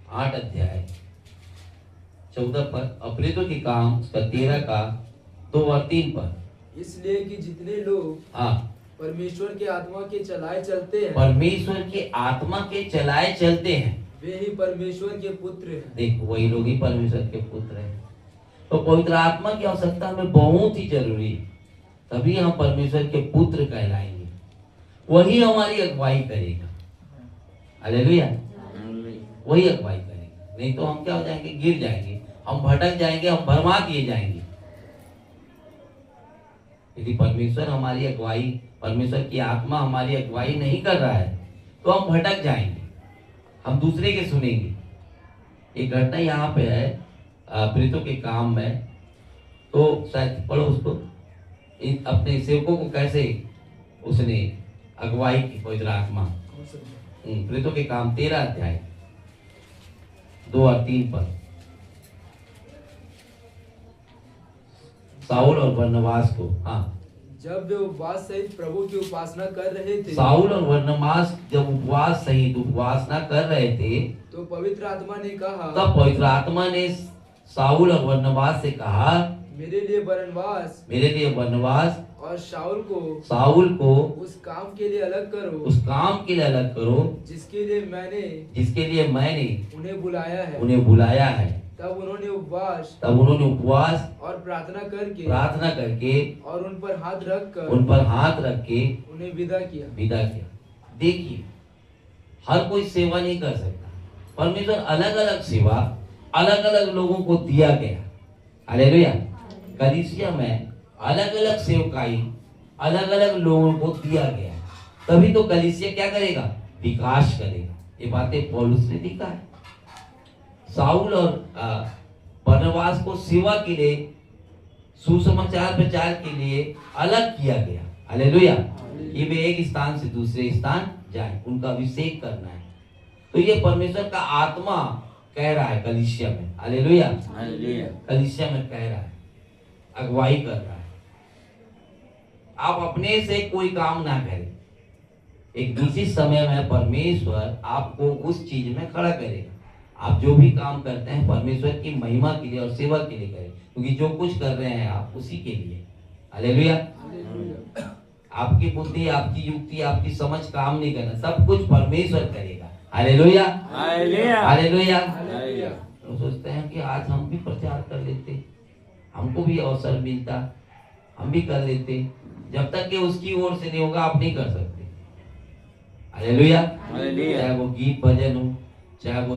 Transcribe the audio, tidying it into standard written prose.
8 अध्याय 14 पद, अप्रेतों के काम उसका 13 का 2 और 3 पद। इसलिए कि जितने लोग हाँ, परमेश्वर के आत्मा के चलाए चलते हैं, परमेश्वर के आत्मा के चलाए चलते हैं, वे ही परमेश्वर के पुत्र हैं। देखो वही लोग ही परमेश्वर के पुत्र हैं। तो पवित्र आत्मा की आवश्यकता हमें बहुत ही जरूरी है, तभी हम परमेश्वर के पुत्र कहलाएंगे, वही हमारी अगुवाई करेगा। हालेलुया, वही अगुवाई करेगा। नहीं तो हम क्या हो जाएंगे, गिर जाएंगे, हम भटक जाएंगे, हम भरमा दिए जाएंगे। यदि परमेश्वर हमारी अगुवाई, परमेश्वर की आत्मा हमारी अगुवाई नहीं कर रहा है तो हम भटक जाएंगे, हम दूसरे के सुनेंगे। एक घटना यहाँ पे है प्रेतों के काम में, तो शायद पढ़ो उसको, अपने सेवकों को कैसे उसने अगुवाई की पवित्र आत्मा। प्रेतों के काम 13 अध्याय 2 और 3 पद। साउल और बरनबास को, हाँ, जब वे उपवास सहित प्रभु की उपासना कर रहे थे, साउल और बरनबास जब उपवास सहित उपासना कर रहे थे, तो पवित्र आत्मा ने कहा, तब पवित्र आत्मा ने साउल और बरनबास से कहा, मेरे लिए बरनबास और शाऊल को उस काम के लिए अलग करो, उस काम के लिए अलग करो जिसके लिए मैंने उन्हें बुलाया है। तब उन्होंने उपवास और प्रार्थना करके और उन पर हाथ रख के उन्हें विदा किया। देखिए, हर कोई सेवा नहीं कर सकता। परमेश्वर अलग अलग सेवा अलग अलग लोगों को दिया गया। हालेलुया। कलीसिया में अलग अलग सेवकाई अलग अलग लोगों को दिया गया, तभी तो कलीसिया क्या करेगा, विकास करेगा। ये बातें पौलुस ने लिखा है। साउल और बरनबास को सेवा के लिए, सुसमाचार प्रचार के लिए अलग किया गया। हालेलुया। ये वे एक स्थान से दूसरे स्थान जाए, उनका अभिषेक करना है। तो ये परमेश्वर का आत्मा कह रहा है कलीसिया में। हालेलुया। कलीसिया में कह रहा है, अगुवाई कर रहा है। आप अपने से कोई काम ना करें, एक निश्चित समय में परमेश्वर आपको उस चीज में खड़ा करेगा। आप जो भी काम करते हैं परमेश्वर की महिमा के लिए और सेवा के लिए करें, क्योंकि जो कुछ कर रहे हैं आप उसी के लिए। हालेलुया। आपकी बुद्धि, आपकी युक्ति, आपकी समझ काम नहीं करना, सब कुछ परमेश्वर करेगा। हालेलुया। हालेलुया। तो सोचते हैं कि आज हम भी प्रचार कर लेते, हमको भी अवसर मिलता, हम भी कर लेते। जब तक कि उसकी ओर से नहीं होगा आप नहीं कर सकते। हालेलुया। चाहे वो गीत भजन हो, चाहे वो